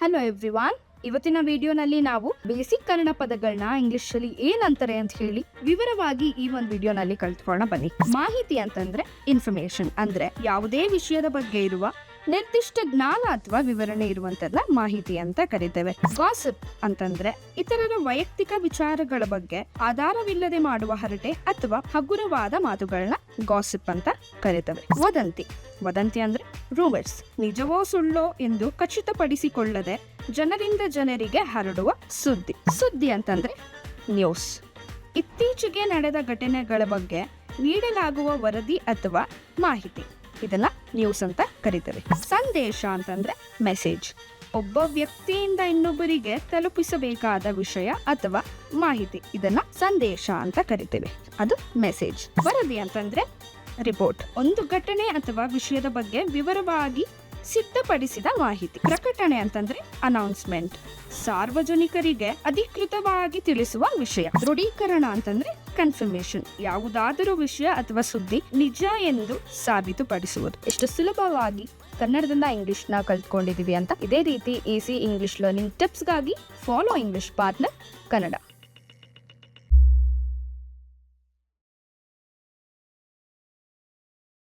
Hello everyone, ಇವತ್ತಿನ ವಿಡಿಯೋನಲ್ಲಿ ನಾವು ಬೇಸಿಕ್ ಕನ್ನಡ ಪದಗಳನ್ನ ಇಂಗ್ಲಿಷ್ ಅಲ್ಲಿ ಏನಂತಾರೆ ಅಂತ ಹೇಳಿ ವಿವರವಾಗಿ ಈ ಒಂದು ವಿಡಿಯೋನಲ್ಲಿ ಕಲ್ತ್ಕೊಳ್ಳೋಣ ಬನ್ನಿ. ಮಾಹಿತಿ ಅಂತಂದ್ರೆ ಇನ್ಫಾರ್ಮೇಶನ್, ಅಂದ್ರೆ ಯಾವುದೇ ವಿಷಯದ ಬಗ್ಗೆ ಇರುವ ನಿರ್ದಿಷ್ಟ ಜ್ಞಾನ ಅಥವಾ ವಿವರಣೆ ಇರುವಂತದ್ನ ಮಾಹಿತಿ ಅಂತ ಕರಿತೇವೆ. ಗಾಸಿಪ್ ಅಂತಂದ್ರೆ ಇತರರ ವೈಯಕ್ತಿಕ ವಿಚಾರಗಳ ಬಗ್ಗೆ ಆಧಾರವಿಲ್ಲದೆ ಮಾಡುವ ಹರಟೆ ಅಥವಾ ಹಗುರವಾದ ಮಾತುಗಳನ್ನ ಗಾಸಿಪ್ ಅಂತ ಕರಿತೇವೆ. ವದಂತಿ ಅಂದ್ರೆ ರೂಮರ್ಸ್, ನಿಜವೋ ಸುಳ್ಳೋ ಎಂದು ಖಚಿತಪಡಿಸಿಕೊಳ್ಳದೆ ಜನರಿಂದ ಜನರಿಗೆ ಹರಡುವ ಸುದ್ದಿ ಅಂತಂದ್ರೆ ನ್ಯೂಸ್. ಇತ್ತೀಚೆಗೆ ನಡೆದ ಘಟನೆಗಳ ಬಗ್ಗೆ ನೀಡಲಾಗುವ ವರದಿ ಅಥವಾ ಮಾಹಿತಿ, ಇದನ್ನ ನ್ಯೂಸ್ ಅಂತ ಕರಿತೇವೆ. ಸಂದೇಶ ಅಂತಂದ್ರೆ ಮೆಸೇಜ್, ಒಬ್ಬ ವ್ಯಕ್ತಿಯಿಂದ ಇನ್ನೊಬ್ಬರಿಗೆ ತಲುಪಿಸಬೇಕಾದ ವಿಷಯ ಅಥವಾ ಮಾಹಿತಿ, ಇದನ್ನ ಸಂದೇಶ ಅಂತ ಕರಿತೇವೆ, ಅದು ಮೆಸೇಜ್. ವರದಿ ಅಂತಂದ್ರೆ ರಿಪೋರ್ಟ್, ಒಂದು ಘಟನೆ ಅಥವಾ ವಿಷಯದ ಬಗ್ಗೆ ವಿವರವಾಗಿ ಸಿದ್ಧಪಡಿಸಿದ ಮಾಹಿತಿ. ಪ್ರಕಟಣೆ ಅಂತಂದ್ರೆ ಅನೌನ್ಸ್ಮೆಂಟ್, ಸಾರ್ವಜನಿಕರಿಗೆ ಅಧಿಕೃತವಾಗಿ ತಿಳಿಸುವ ವಿಷಯ. ದೃಢೀಕರಣ ಅಂತಂದ್ರೆ ಕನ್ಫರ್ಮೇಶನ್, ಯಾವುದಾದರೂ ವಿಷಯ ಅಥವಾ ಸುದ್ದಿ ನಿಜ ಎಂದು ಸಾಬೀತುಪಡಿಸುವುದು. ಎಷ್ಟು ಸುಲಭವಾಗಿ ಕನ್ನಡದಿಂದ ಇಂಗ್ಲಿಷ್ ನ ಕಲ್ತ್ಕೊಂಡಿದೀವಿ ಅಂತ. ಇದೇ ರೀತಿ ಈಸಿ ಇಂಗ್ಲಿಷ್ ಲರ್ನಿಂಗ್ ಟಿಪ್ಸ್ಗಾಗಿ ಫಾಲೋ ಇಂಗ್ಲಿಷ್ ಪಾರ್ಟ್ನರ್ ಕನ್ನಡ.